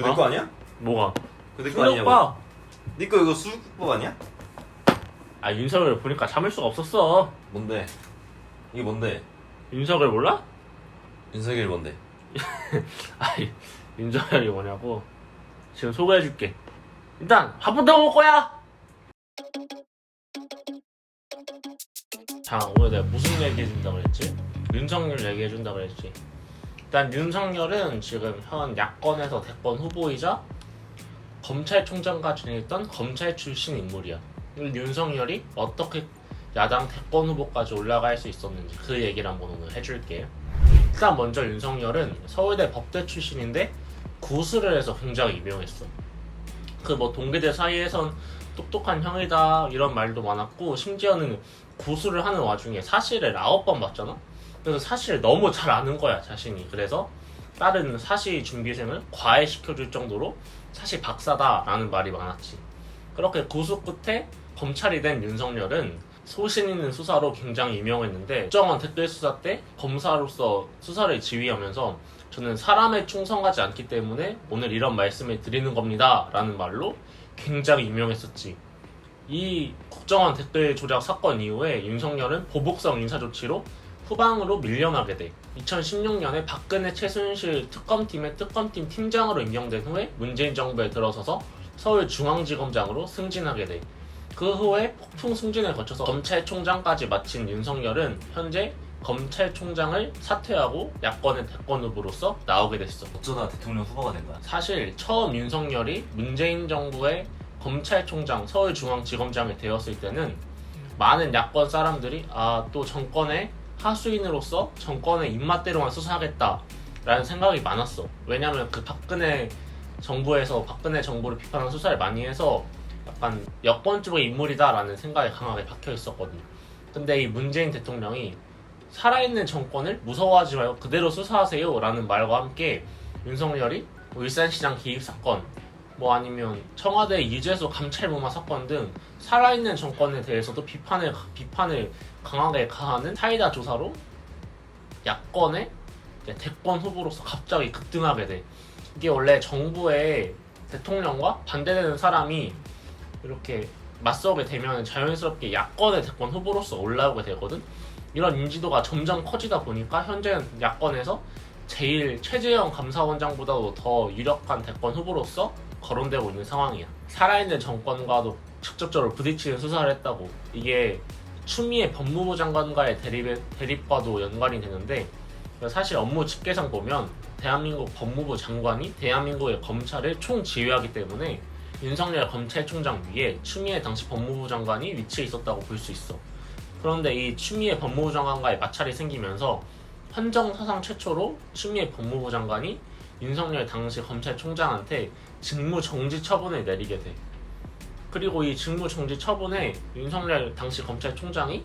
그거 내 거 아니야? 뭐가? 그거 내 거 아니냐고. 오빠. 네 거 이거 수국법 아니야? 아 윤석열 보니까 참을 수가 없었어. 뭔데? 이게 뭔데? 윤석열 몰라? 윤석열 뭔데? 아이 윤석열이 뭐냐고. 지금 소개해줄게. 일단 밥부터 먹을 거야. 자 오늘 내가 무슨 얘기해준다 그랬지? 윤석열 얘기해준다 그랬지. 일단 윤석열은 지금 현 야권에서 대권 후보이자 검찰총장까지 지냈던 검찰 출신 인물이야. 윤석열이 어떻게 야당 대권 후보까지 올라갈 수 있었는지 그 얘기를 한번 오늘 해줄게. 일단 먼저 윤석열은 서울대 법대 출신인데 구술을 해서 굉장히 유명했어. 그 뭐 동기들 사이에선 똑똑한 형이다 이런 말도 많았고, 심지어는 구술을 하는 와중에 사시를 9번 봤잖아. 그래서 사실 너무 잘 아는 거야 자신이. 그래서 다른 사시 준비생을 과외시켜줄 정도로 사실 박사다라는 말이 많았지. 그렇게 구수 끝에 검찰이 된 윤석열은 소신 있는 수사로 굉장히 유명했는데, 국정원 댓글 수사 때 검사로서 수사를 지휘하면서 저는 사람에 충성하지 않기 때문에 오늘 이런 말씀을 드리는 겁니다 라는 말로 굉장히 유명했었지. 이 국정원 댓글 조작 사건 이후에 윤석열은 보복성 인사조치로 후방으로 밀려나게 돼. 2016년에 박근혜 최순실 특검팀의 특검팀 팀장으로 임명된 후에 문재인 정부에 들어서서 서울중앙지검장으로 승진하게 돼. 그 후에 폭풍 승진을 거쳐서 검찰총장까지 마친 윤석열은 현재 검찰총장을 사퇴하고 야권의 대권 후보로서 나오게 됐어. 어쩌다 대통령 후보가 된 거야? 사실 처음 윤석열이 문재인 정부의 검찰총장, 서울중앙지검장이 되었을 때는 많은 야권 사람들이 또 정권의 하수인으로서 정권의 입맛대로만 수사하겠다라는 생각이 많았어. 왜냐면 그 박근혜 정부를 비판하는 수사를 많이 해서 약간 여권 쪽의 인물이다라는 생각이 강하게 박혀 있었거든. 근데 이 문재인 대통령이 살아있는 정권을 무서워하지 말고 그대로 수사하세요 라는 말과 함께 윤석열이 울산시장 기입 사건, 뭐 아니면 청와대 유재수 감찰무마 사건 등 살아있는 정권에 대해서도 비판을 강하게 가하는 사이다 조사로 야권의 대권 후보로서 갑자기 급등하게 돼. 이게 원래 정부의 대통령과 반대되는 사람이 이렇게 맞서게 되면 자연스럽게 야권의 대권 후보로서 올라오게 되거든. 이런 인지도가 점점 커지다 보니까 현재는 야권에서 제일 최재형 감사원장보다도 더 유력한 대권 후보로서 거론되고 있는 상황이야. 살아있는 정권과도 직접적으로 부딪히는 수사를 했다고. 이게 추미애 법무부 장관과의 대립과도 연관이 되는데, 사실 업무 직계상 보면 대한민국 법무부 장관이 대한민국의 검찰을 총지휘하기 때문에 윤석열 검찰총장 위에 추미애 당시 법무부 장관이 위치해 있었다고 볼 수 있어. 그런데 이 추미애 법무부 장관과의 마찰이 생기면서 헌정 사상 최초로 추미애 법무부 장관이 윤석열 당시 검찰총장한테 직무정지 처분을 내리게 돼. 그리고 이 직무정지 처분에 윤석열 당시 검찰총장이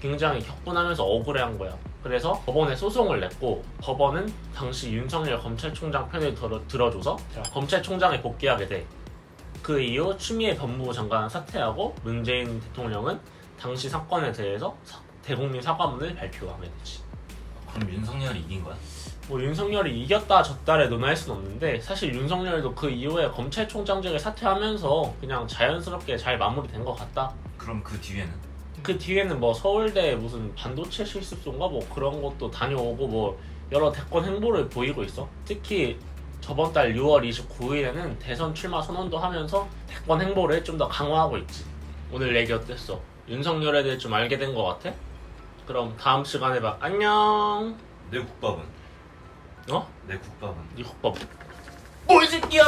굉장히 격분하면서 억울해한 거야. 그래서 법원에 소송을 냈고, 법원은 당시 윤석열 검찰총장 편을 들어줘서 검찰총장에 복귀하게 돼. 그 이후 추미애 법무부 장관은 사퇴하고 문재인 대통령은 당시 사건에 대해서 대국민 사과문을 발표하게 되지. 그럼 윤석열이 이긴 거야? 뭐 윤석열이 이겼다 졌다를 논할 수는 없는데, 사실 윤석열도 그 이후에 검찰총장직을 사퇴하면서 그냥 자연스럽게 잘 마무리된 것 같다. 그럼 그 뒤에는? 그 뒤에는 뭐 서울대 무슨 반도체 실습소인가 뭐 그런 것도 다녀오고 뭐 여러 대권 행보를 보이고 있어. 특히 저번 달 6월 29일에는 대선 출마 선언도 하면서 대권 행보를 좀 더 강화하고 있지. 오늘 얘기 어땠어? 윤석열에 대해 좀 알게 된 것 같아? 그럼 다음 시간에 봐. 안녕. 내 국밥은? 어? 내 국밥은? 네 국밥. 뭘 새끼야!